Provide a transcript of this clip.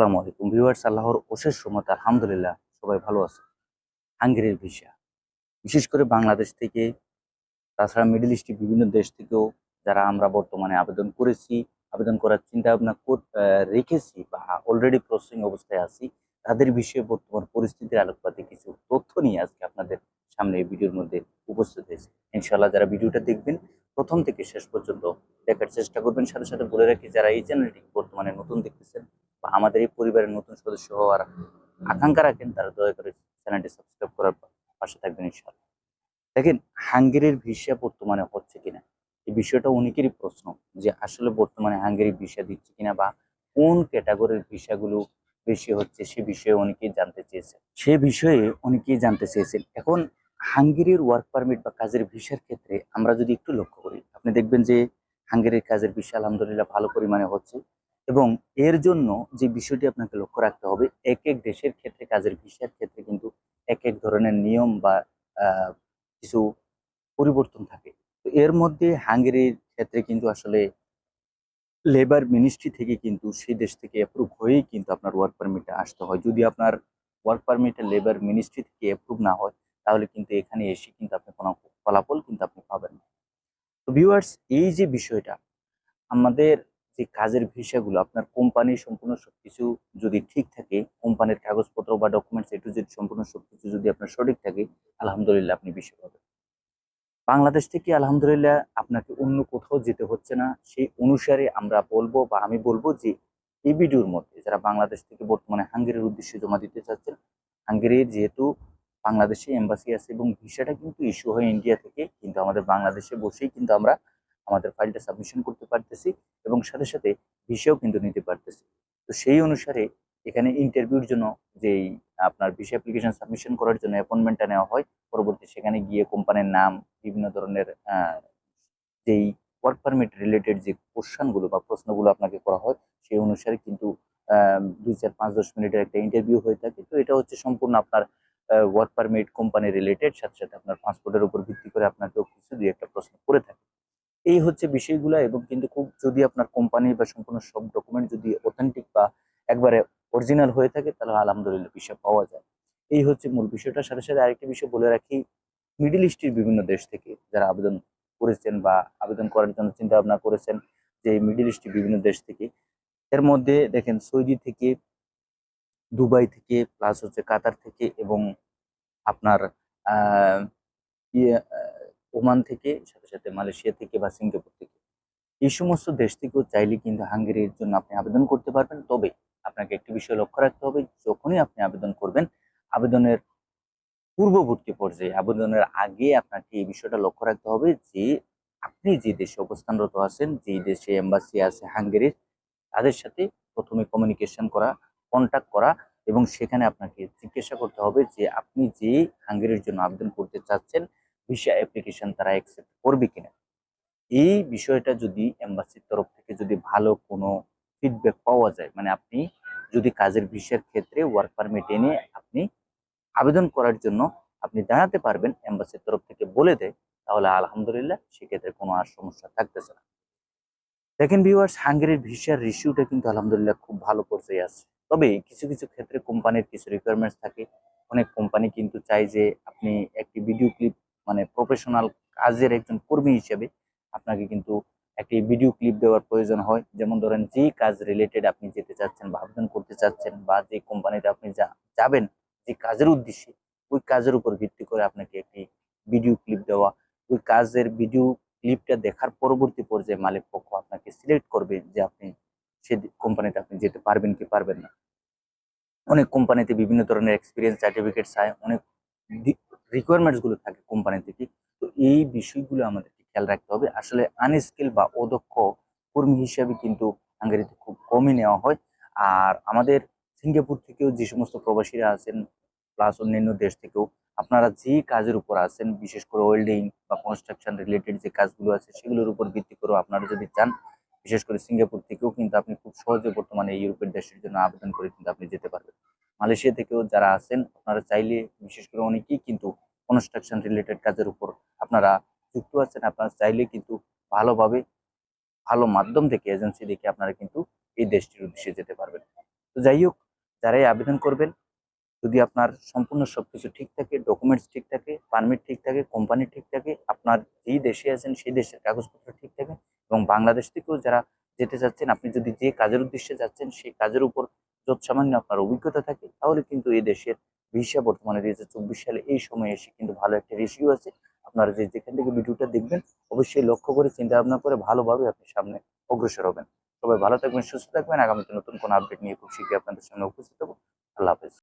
আসসালামু আলাইকুম ভিউয়ার্স, আল্লাহর অশেষ রহমত আলহামদুলিল্লাহ সবাই ভালো আছে। হাঙ্গেরির ভিসা বিশেষ করে বাংলাদেশ থেকে, তাছাড়া মিডল ইস্টের বিভিন্ন দেশ থেকেও যারা আমরা বর্তমানে আবেদন করেছি, আবেদন করার চিন্তা ভাবনা রেখেছি বা অলরেডি প্রসেসিং অবস্থায় আছি, তাদের বিষয়ে বর্তমান পরিস্থিতির আলোকপাতে কিছু তথ্য নিয়ে আজকে আপনাদের সামনে এই ভিডিওর মধ্যে উপস্থিত হয়েছে। ইনশাআল্লাহ যারা ভিডিওটা দেখবেন প্রথম থেকে শেষ পর্যন্ত দেখার চেষ্টা করবেন। সাথে সাথে বলে রাখি, যারা এই চ্যানেলটি বর্তমানে নতুন দেখতেছেন বা আমাদের এই পরিবারের নতুন সদস্য হওয়ার আকাঙ্ক্ষা রাখেন, তারা দয়া করে চ্যানেলটি সাবস্ক্রাইব করার পাশে থাকবেন ইনশাআল্লাহ। দেখেন, হাঙ্গেরির ভিসা বর্তমানে হচ্ছে কিনা এই বিষয়টা অনেকেরই প্রশ্ন, যে আসলে বর্তমানে হাঙ্গেরি ভিসা দিচ্ছে কিনা বা কোন ক্যাটাগরির ভিসাগুলো বেশি হচ্ছে, সে বিষয়ে অনেকেই জানতে চেয়েছেন। এখন হাঙ্গেরির ওয়ার্ক পারমিট বা কাজের ভিসার ক্ষেত্রে আমরা যদি একটু লক্ষ্য করি, আপনি দেখবেন যে হাঙ্গেরির কাজের ভিসা আলহামদুলিল্লাহ ভালো পরিমাণে হচ্ছে। এবং এর জন্য যে বিষয়টি আপনাকে লক্ষ্য রাখতে হবে, এক এক দেশের ক্ষেত্রে কাজের ভিসার ক্ষেত্রে কিন্তু এক এক ধরনের নিয়ম বা কিছু পরিবর্তন থাকে। তো এর মধ্যে হাঙ্গেরির ক্ষেত্রে কিন্তু আসলে লেবার মিনিস্ট্রি থেকে কিন্তু সেই দেশ থেকে অ্যাপ্রুভ হয়েই কিন্তু আপনার ওয়ার্ক পারমিটটা আসতে হয়। যদি আপনার ওয়ার্ক পারমিটটা লেবার মিনিস্ট্রি থেকে অ্যাপ্রুভ না হয়, তাহলে কিন্তু এখানে এসে কিন্তু আপনি কোনো ফলাফল কিন্তু আপনি পাবেন না। তো ভিউয়ার্স, এই যে বিষয়টা, আমাদের যে কাজের ভিসাগুলো আপনার কোম্পানি সম্পূর্ণ সবকিছু যদি ঠিক থাকে, কোম্পানির কাগজপত্র বা ডকুমেন্টস A to Z সম্পূর্ণ সবকিছু যদি আপনার সঠিক থাকে, আলহামদুলিল্লাহ আপনি ভিসা পাবেন। বাংলাদেশ থেকে আলহামদুলিল্লাহ আপনাকে অন্য কোথাও যেতে হচ্ছে না। সেই অনুসারে আমরা বলবো বা আমি বলবো যে এই ভিডিওর মধ্যে যারা বাংলাদেশ থেকে বর্তমানে হাঙ্গেরির উদ্দেশ্যে জমা দিতে চাচ্ছেন, হাঙ্গেরির যেহেতু বাংলাদেশে এম্বাসি আছে এবং ভিসাটা কিন্তু ইস্যু হয় ইন্ডিয়া থেকে, কিন্তু আমাদের বাংলাদেশে বসেই কিন্তু আমরা আমাদের ফাইলটা সাবমিশন করতে পারতেছি এবং সাথে সাথে ভিসাও কিন্তু নিতে পারতেছি। তো সেই অনুসারে এখানে ইন্টারভিউর জন্য যেই আপনার ভিসা অ্যাপ্লিকেশন সাবমিশন করার জন্য অ্যাপয়েন্টমেন্টটা নেওয়া হয়, পরবর্তী সেখানে গিয়ে কোম্পানির নাম, বিভিন্ন ধরনের যেই ওয়ার্ক পারমিট রিলেটেড যে কোশ্চানগুলো বা প্রশ্নগুলো আপনাকে করা হয়, সেই অনুসারে কিন্তু ২, ৪, ৫, ১০ মিনিটের একটা ইন্টারভিউ হয়ে থাকে। তো এটা হচ্ছে সম্পূর্ণ আপনার ওয়ার্ক পারমিট কোম্পানি রিলেটেড, সাথে সাথে আপনার পাসপোর্টের উপর ভিত্তি করে আপনাকেও কিছু ২, ১টা প্রশ্ন করে থাকে। এই হচ্ছে বিষয়গুলো। এবং কিন্তু খুব যদি আপনার কোম্পানি বা সম্পূর্ণ সব ডকুমেন্ট যদি অথেন্টিক বা একবারে অরিজিনাল হয়ে থাকে, তাহলে আলহামদুলিল্লাহ ভিসা পাওয়া যায়। এই হচ্ছে মূল বিষয়টার সাথে সাথে আরেকটি বিষয় বলে রাখি, মিডল ইস্টের বিভিন্ন দেশ থেকে যারা আবেদন করেছেন বা আবেদন করার জন্য চিন্তা ভাবনা করেছেন, যে মিডল ইস্টের বিভিন্ন দেশ থেকে, এর মধ্যে দেখেন সৌদি থেকে, দুবাই থেকে, প্লাস হচ্ছে কাতার থেকে, এবং আপনার আহ ইয়ে ওমান থেকে, সাথে সাথে মালয়েশিয়া থেকে বা সিঙ্গাপুর থেকে, এই সমস্ত দেশ থেকেও চাইলে কিন্তু হাঙ্গেরির জন্য আপনি আবেদন করতে পারবেন। তবে আপনাকে একটি বিষয় লক্ষ্য রাখতে হবে, যখনই আপনি আবেদন করবেন, আবেদনের পূর্ববর্তী পর্যায়ে, আবেদনের আগে আপনাকে এই বিষয়টা লক্ষ্য রাখতে হবে যে আপনি যে দেশে অবস্থানরত আছেন, যে দেশে এম্বাসি আছে হাঙ্গেরির, তাদের সাথে প্রথমে কমিউনিকেশন করা, কন্টাক্ট করা, এবং সেখানে আপনাকে জিজ্ঞাসা করতে হবে যে আপনি যে হাঙ্গেরির জন্য আবেদন করতে চাচ্ছেন, ভিসা অ্যাপ্লিকেশন তারা অ্যাকসেপ্ট করবে কিনা। এই বিষয়টা যদি এম্বাসির তরফ থেকে যদি ভালো কোনো ফিডব্যাক পাওয়া যায়, মানে আপনি যদি কাজের ভিসার ক্ষেত্রে ওয়ার্ক পারমিট এনে আপনি আবেদন করার জন্য আপনি জানাতে পারবেন, এম্বাসির তরফ থেকে বলে দেয়, তাহলে আলহামদুলিল্লাহ সেক্ষেত্রে কোনো আর সমস্যা থাকতেছে না। দেখেন ভিউয়ার্স, হাঙ্গেরির ভিসার রিসিউটা কিন্তু আলহামদুলিল্লাহ খুব ভালো পর্যায়ে আছে। তবে কিছু কিছু ক্ষেত্রে কোম্পানির কিছু রিকোয়ারমেন্টস থাকে। অনেক কোম্পানি কিন্তু চায় যে আপনি একটি ভিডিও ক্লিপ, মানে প্রফেশনাল কাজের একজন কর্মী হিসেবে আপনাকে কিন্তু একটি ভিডিও ক্লিপ দেওয়ার প্রয়োজন হয়। যেমন ধরেন, যে কাজ রিলেটেড আপনি যেতে চাচ্ছেন বা আবেদন করতে চাচ্ছেন, বা যে কোম্পানিতে আপনি যাবেন যে কাজের উদ্দেশ্যে, ওই কাজের উপর ভিত্তি করে আপনাকে একটি ভিডিও ক্লিপ দেওয়া, ওই কাজের ভিডিও ক্লিপটা দেখার পরবর্তী পর্যায়ে মালিক পক্ষ আপনাকে সিলেক্ট করবে যে আপনি সে কোম্পানিতে আপনি যেতে পারবেন কি পারবেন না। অনেক কোম্পানিতে বিভিন্ন ধরনের এক্সপিরিয়েন্স সার্টিফিকেট চায়, অনেক রিকোয়ারমেন্টস গুলো থাকে কোম্পানি থেকে। তো এই বিষয়গুলো আমাদেরকে খেয়াল রাখতে হবে। আসলে আনস্কিল বা অদক্ষ কর্মী হিসাবে কিন্তু হাঙ্গেরিতে খুব কমই নেওয়া হয়। আর আমাদের সিঙ্গাপুর থেকেও যে সমস্ত প্রবাসীরা আছেন, প্লাস অন্যান্য দেশ থেকেও, আপনারা যে কাজের উপর আছেন, বিশেষ করে ওয়েল্ডিং বা কনস্ট্রাকশন রিলেটেড যে কাজগুলো আছে, সেগুলোর উপর ভিত্তি করে আপনারা যদি চান, বিশেষ করে সিঙ্গাপুর থেকেও কিন্তু আপনি খুব সহজে বর্তমানে ইউরোপের দেশের জন্য আবেদন করে কিন্তু আপনি যেতে পারবেন। মালয়েশিয়া থেকেও যারা আছেন, আপনারা চাইলে, বিশেষ করে অনেকেই কিন্তু কনস্ট্রাকশন রিলেটেড কাজের উপর আপনারা যুক্ত আছেন, আপনারা চাইলে কিন্তু ভালোভাবে, ভালো মাধ্যম থেকে, এজেন্সি দেখে আপনারা কিন্তু এই দেশটির উদ্দেশ্যে যেতে পারবেন। তো যাই হোক, যারাই আবেদন করবেন, যদি আপনার সম্পূর্ণ সবকিছু ঠিক থাকে, ডকুমেন্টস ঠিক থাকে, পারমিট ঠিক থাকে, কোম্পানি ঠিক থাকে, আপনার যেই দেশে আছেন সেই দেশের কাগজপত্র ঠিক থাকে, এবং বাংলাদেশ থেকেও যারা যেতে চাচ্ছেন, আপনি যদি যে কাজের উদ্দেশ্যে যাচ্ছেন সেই কাজের উপর যৎসামান্য আপনার অভিজ্ঞতা থাকে, তাহলে কিন্তু এই দেশের ভিসা বর্তমানে 2024 সালে এই সময়ে এসে কিন্তু ভালো একটা রেশিও আছে। আপনারা যে যেখান থেকে ভিডিওটা দেখবেন, অবশ্যই লক্ষ্য করে চিন্তা ভাবনা করে ভালোভাবে আপনি সামনে অগ্রসর হবেন। সবাই ভালো থাকবেন, সুস্থ থাকবেন। আগামীতে নতুন কোনো আপডেট নিয়ে খুব শীঘ্রই আপনাদের সামনে উপস্থিত হবো। আল্লাহ হাফেজ।